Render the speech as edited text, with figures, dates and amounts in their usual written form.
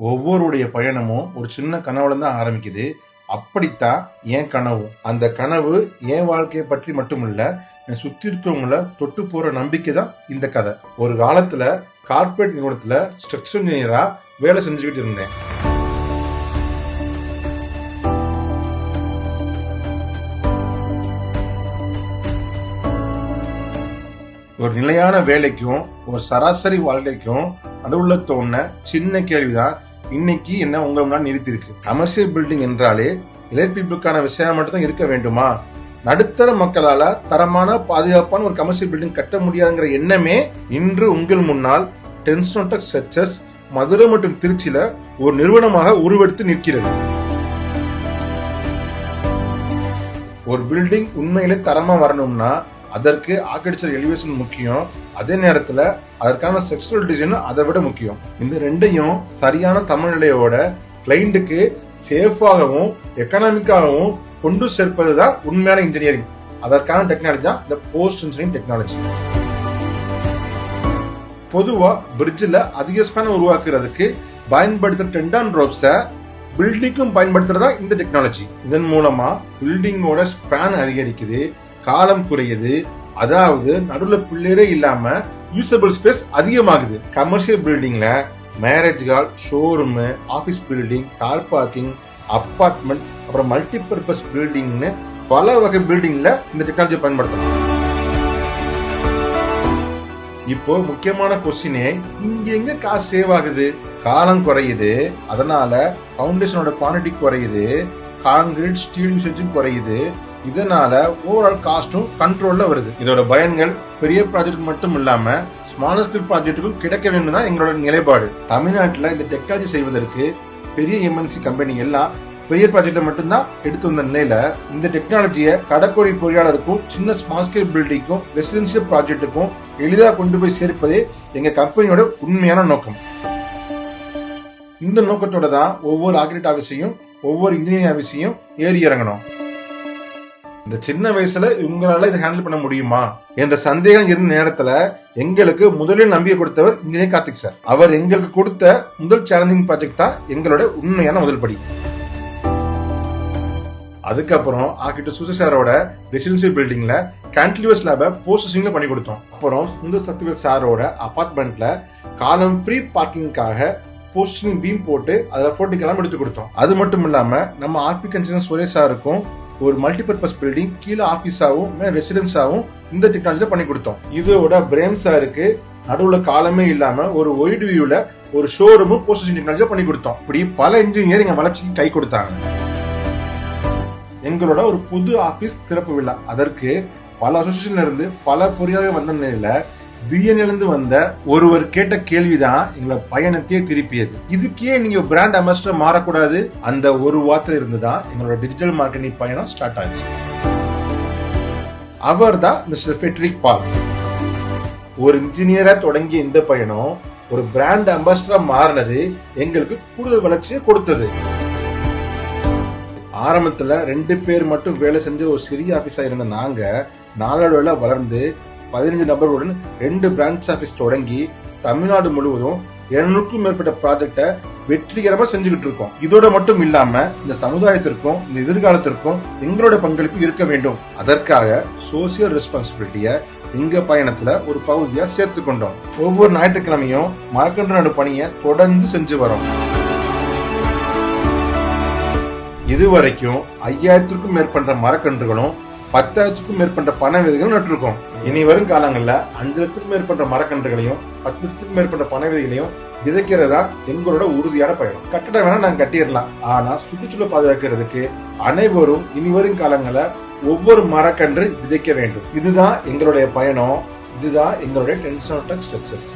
ஒவ்வொருடைய பயணமும் ஒரு சின்ன கனவுல தான் ஆரம்பிக்குது. அப்படித்தான் என் கனவு. அந்த கனவு என் வாழ்க்கையை பற்றி மட்டுமில்ல, என் சுத்தி இருக்கவங்கள தொட்டு போற நம்பிக்கை தான் இந்த கதை. ஒரு காலத்துல கார்பரேட் நிறுவனத்துல ஸ்ட்ரக்சர் இன்ஜினியரா வேலை செஞ்சுக்கிட்டு இருந்தேன். ஒரு நிலையான வேலைக்கும் ஒரு சராசரி வாழ்க்கைக்கும் நடுவுல தோணுன சின்ன கேள்விதான் இன்னைக்கு என்ன உங்க முன்னாடி நிறுத்திருக்கு. கமர்ஷியல் பில்டிங் என்றாலே எலைட் பீப்புளுக்கான விஷயம் மட்டும் தான் இருக்க வேண்டுமா? நடுத்தர மக்களால தரமான பாதுகாப்பான ஒரு கமர்ஷியல் பில்டிங் கட்ட முடியாதுங்கிற எண்ணமே இன்று உங்கள் முன்னால் டென்சோடெக் ஸ்ட்ரக்சர்ஸ் மதுரை மற்றும் திருச்சியில ஒரு நிறுவனமாக உருவெடுத்து நிற்கிறது. ஒரு பில்டிங் உண்மையிலே தரமா வரணும்னா அதற்கு ஆர்கிடெக்சர் எலிவேஷன் முக்கியம். அதே நேரத்துல அதற்கான ஸ்ட்ரக்சரல் டிசைன் அதை விட முக்கியம். இந்த ரெண்டையும் சரியான சமநிலையோட கிளைண்ட்டுக்கு சேஃபாகவும் எக்கனாமிக்காகவும் கொண்டு சேர்ப்பதுதான் உண்மையான இன்ஜினியரிங். அதற்கான டெக்னாலஜி தான் இந்த போஸ்ட் இன்ஜினியரிங் டெக்னாலஜி. பொதுவா பிரிட்ஜில் அதிக ஸ்பேன் உருவாக்குறதுக்கு பயன்படுத்துற டெண்டான் ரோப்ஸை பில்டிங்கும் பயன்படுத்துறதா இந்த டெக்னாலஜி. இதன் மூலமா பில்டிங்கோட ஸ்பேன் அதிகரிக்குது, காலம் குறையுது, அதாவது நடுவுல பிள்ளையே இல்லாம யூசபிள் ஸ்பேஸ் அதிகமாகுது. கமர்ஷியல் பில்டிங்ல marriage hall, showroom, office building, car parking, apartment, அப்புறம் மல்டிபர்பஸ் பில்டிங்னு பல வகை பில்டிங்ல இந்த டெக்னாலஜி பயன்படுத்தலாம். இப்போ முக்கியமான கொஸ்டினே, இங்க எங்க காசு சேவ் ஆகுது? காலம் குறையுது, அதனால பவுண்டேஷனோட குவான்டிட்டி குறையுது, கான்கிரீட் ஸ்டீல் யூசேஜும் குறையுது, இதனால ஓவரால் காஸ்டும் கண்ட்ரோல்ல வருது. இதோட பயன்கள் பெரிய ப்ராஜெக்ட் மட்டும் இல்லாம ஸ்மால் ஸ்கேல் ப்ராஜெக்ட்டுக்கும் கிடைக்க வேண்டும் தான் எங்களோட நிலைப்பாடு. தமிழ்நாட்டில் இந்த டெக்னாலஜி செய்வதற்கு பெரிய எம்என்சி கம்பெனி எல்லாம் பெரிய ப்ராஜெக்ட மட்டும்தான் எடுத்து வந்த நிலையில இந்த டெக்னாலஜியை கடற்கரை பொறியாளருக்கும் சின்ன ஸ்மால் ஸ்கேல் பில்டிங்கும் ரெசிடென்சியல் ப்ராஜெக்ட்டுக்கும் எளிதாக கொண்டு போய் சேர்ப்பதே எங்க கம்பெனியோட உண்மையான நோக்கம். இந்த நோக்கத்தோட தான் ஒவ்வொரு ஆர்கிடெக்ட் ஆபீஸையும் ஒவ்வொரு இன்ஜினியரிங் ஆபீஸையும் ஏறி இறங்கணும். இந்த சின்ன வயசுல இவங்களால இதை ஹேண்டில் பண்ண முடியுமா என்ற சந்தேகம் இருந்த நேரத்துல எங்களுக்கு முதலில் நம்பிக்கை கொடுத்தவர் இன்ஜினியர் கார்த்திக் சார். அவர் எங்களுக்கு கொடுத்த முதல் சேலஞ்சிங் ப்ராஜெக்ட் தான் எங்களோட உண்மையான முதல் படி. அதுக்கப்புறம் ஆர்கிடெக்ட் சுசை சாரோட ரெசிடென்சியல் பில்டிங்ல கேன்டிலிவர் ஸ்லாபை போஸ்டிங்ல பண்ணி கொடுத்தோம். அப்புறம் சுந்தர் சத்யவேல் சாரோட அபார்ட்மெண்ட்ல காலம் ஃப்ரீ பார்க்கிங்காக போஸ்டிங் பீம் போட்டு அதில் போட்டிக்கெல்லாம் எடுத்து கொடுத்தோம். அது மட்டும் இல்லாம நம்ம ஆர்பி கன்ஸ்ட்ரக்ஷன் சுரேஷ் சாருக்கும் ஒரு மல்டிபர்பஸ் பில்டிங் கீழே ஆபீஸாவும் ரெசிடென்ஸாவும் இந்த டெக்னாலஜி பண்ணி கொடுத்தோம். இதோட பிரேம் சாருக்கு நடுவுல காலமே இல்லாம ஒரு ஒயிட் வியூல ஒரு ஷோரூமும் போஸ்டிங் டெக்னாலஜி பண்ணி கொடுத்தோம். இப்படி பல இன்ஜினியர் எங்க வளர்ச்சிக்கு கை கொடுத்தாங்க. எங்களோட ஒரு புது ஆபீஸ் திறப்பு விழா, அதற்கு பல அசோசியேஷன்ல இருந்து பல பொறியாளர்கள் வந்த நிலையில பிஎன்எல் வந்த ஒருவர் கேட்ட கேள்விதான் எங்களை பயணத்தையே திருப்பியது. இதுக்கே நீங்க பிராண்ட் அம்பாசிடர் மாறக்கூடாது? அந்த ஒரு வார்த்தை இருந்துதான் எங்களோட டிஜிட்டல் மார்க்கெட்டிங் பயணம் ஸ்டார்ட் ஆச்சு. அவர் தான் மிஸ்டர் ஃபெட்ரிக் பால். ஒரு இன்ஜினியரா தொடங்கிய இந்த பயணம் ஒரு பிராண்ட் அம்பாசிடரா மாறினது எங்களுக்கு கூடுதல் வளர்ச்சியை கொடுத்தது. ஆரம்பத்துல 2 பேர் மட்டும் வேலை செஞ்ச ஒரு சிறிய ஆபீஸா இருந்த நாங்க நாளடைவுல வளர்ந்து 15 நபர்களுடன் 2 பிரான்ச் ஆபீஸ் தொடங்கி தமிழ்நாடு முழுவதும் 200க்கும் மேற்பட்ட ப்ராஜெக்டை வெற்றிகரமா செஞ்சுக்கிட்டு இருக்கோம். இதோட மட்டும் இல்லாம இந்த சமுதாயத்திற்கும் இந்த எதிர்காலத்திற்கும் எங்களோட பங்களிப்பு இருக்க வேண்டும். அதற்காக சோசியல் ரெஸ்பான்சிபிலிட்டிய எங்க பயணத்துல ஒரு பகுதியா சேர்த்து கொண்டோம். ஒவ்வொரு ஞாயிற்றுக்கிழமையும் மரக்கன்று நடு பணியை தொடர்ந்து செஞ்சு வரோம். இதுவரைக்கும் 5000க்கும் மேற்பட்ட மரக்கன்றுகளும் 10,000க்கும் மேற்பட்ட பனை விதைகளும் நட்டிருக்கோம். இனி வரும் காலங்கள்ல 5 லட்சத்துக்கும் மேற்பட்ட மரக்கன்றுகளையும் 10 லட்சத்துக்கும் மேற்பட்ட பனை விதைகளையும் விதைக்கிறதா எங்களோட உறுதியான பயணம். கட்டடம் வேணா நாங்க கட்டிடலாம், ஆனா சுற்றுச்சூழல் பாதுகாக்கிறதுக்கு அனைவரும் இனி வரும் காலங்கள ஒவ்வொரு மரக்கன்று விதைக்க வேண்டும். இதுதான் எங்களுடைய பயணம். இதுதான் எங்களுடைய டென்சோடெக் ஸ்ட்ரக்சர்ஸ்.